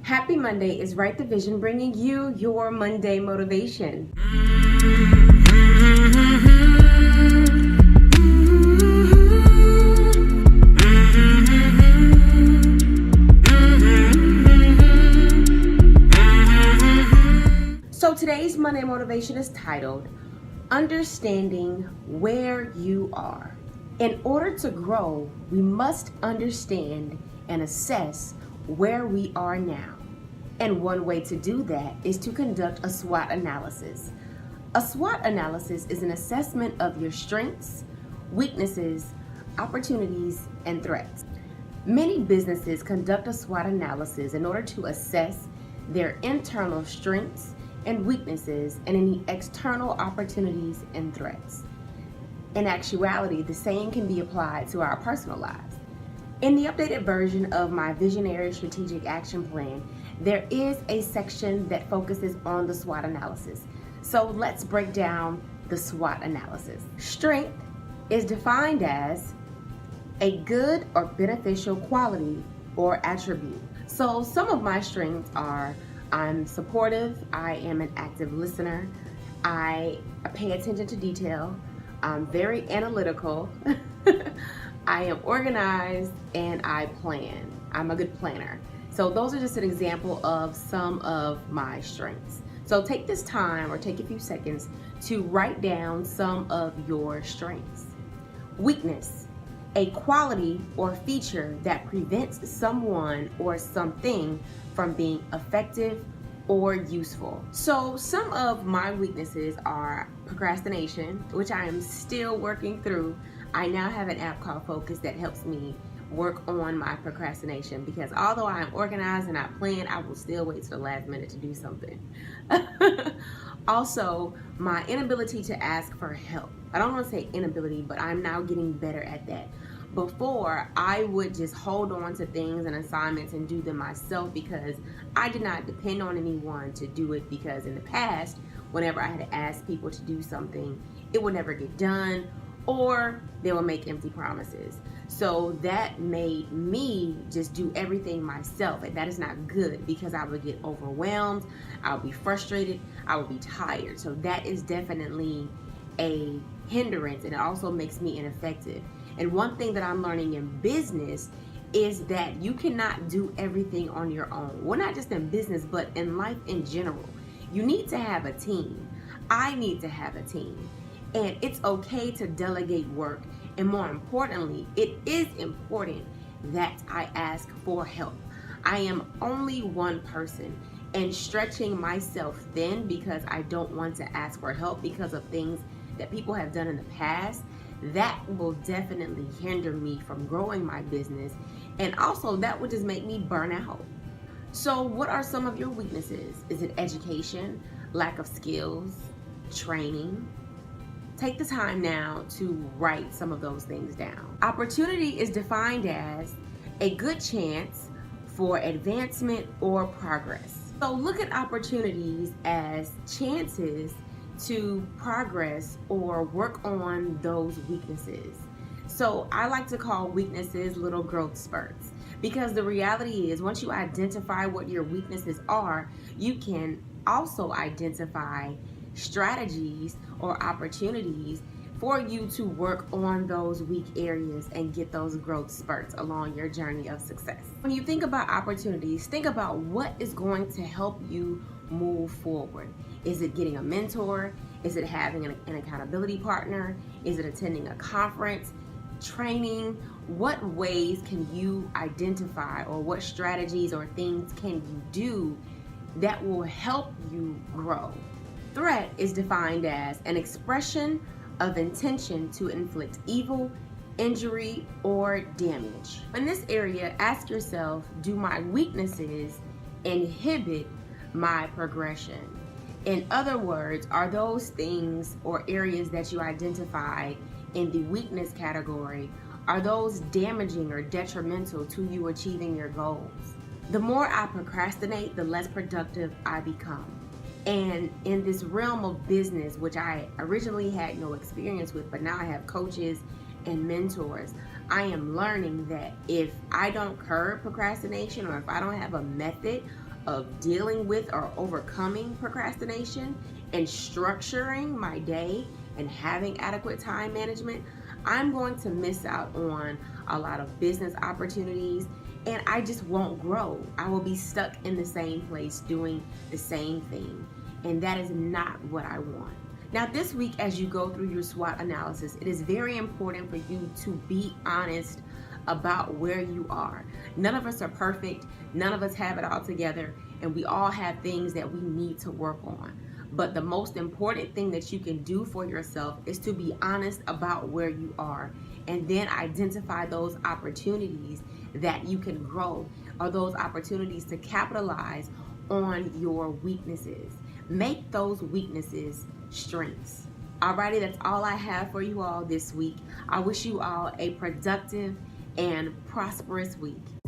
Happy Monday is Write the Vision, bringing you your Monday motivation. So today's Monday motivation is titled, Understanding Where You Are. In order to grow, we must understand and assess where we are now. And one way to do that is to conduct a SWOT analysis. A SWOT analysis is an assessment of your strengths, weaknesses, opportunities, and threats. Many businesses conduct a SWOT analysis in order to assess their internal strengths and weaknesses and any external opportunities and threats. In actuality, the same can be applied to our personal lives. In the updated version of my Visionary Strategic Action Plan, there is a section that focuses on the SWOT analysis. So let's break down the SWOT analysis. Strength is defined as a good or beneficial quality or attribute. So some of my strengths are I'm supportive, I am an active listener, I pay attention to detail, I'm very analytical, I am organized, and I plan. I'm a good planner. So those are just an example of some of my strengths. So take this time or take a few seconds to write down some of your strengths. Weakness, a quality or feature that prevents someone or something from being effective or useful. So some of my weaknesses are procrastination, which I am still working through. I now have an app called Focus that helps me work on my procrastination, because although I am organized and I plan, I will still wait till the last minute to do something. Also, my inability to ask for help. I don't want to say inability, but I'm now getting better at that. Before, I would just hold on to things and assignments and do them myself because I did not depend on anyone to do it, because in the past, whenever I had to ask people to do something, it would never get done, or they will make empty promises. So that made me just do everything myself, and that is not good because I would get overwhelmed, I would be frustrated, I would be tired. So that is definitely a hindrance, and it also makes me ineffective. And one thing that I'm learning in business is that you cannot do everything on your own. Well, not just in business, but in life in general. You need to have a team. I need to have a team. And it's okay to delegate work. And more importantly, it is important that I ask for help. I am only one person, and stretching myself thin because I don't want to ask for help because of things that people have done in the past, that will definitely hinder me from growing my business. And also that would just make me burn out. So what are some of your weaknesses? Is it education, lack of skills, training? Take the time now to write some of those things down. Opportunity is defined as a good chance for advancement or progress. So look at opportunities as chances to progress or work on those weaknesses. So I like to call weaknesses little growth spurts, because the reality is once you identify what your weaknesses are, you can also identify strategies or opportunities for you to work on those weak areas and get those growth spurts along your journey of success. When you think about opportunities, think about what is going to help you move forward. Is it getting a mentor? Is it having an accountability partner? Is it attending a conference? Training? What ways can you identify, or what strategies or things can you do that will help you grow? Threat is defined as an expression of intention to inflict evil, injury, or damage. In this area, ask yourself, do my weaknesses inhibit my progression? In other words, are those things or areas that you identify in the weakness category, are those damaging or detrimental to you achieving your goals? The more I procrastinate, the less productive I become. And in this realm of business, which I originally had no experience with, but now I have coaches and mentors, I am learning that if I don't curb procrastination, or if I don't have a method of dealing with or overcoming procrastination and structuring my day and having adequate time management, I'm going to miss out on a lot of business opportunities, and I just won't grow. I will be stuck in the same place doing the same thing, and that is not what I want. Now, this week, as you go through your SWOT analysis, it is very important for you to be honest about where you are. None of us are perfect. None of us have it all together, and we all have things that we need to work on. But the most important thing that you can do for yourself is to be honest about where you are, and then identify those opportunities that you can grow, or those opportunities to capitalize on your weaknesses. Make those weaknesses strengths. Alrighty, that's all I have for you all this week. I wish you all a productive and prosperous week.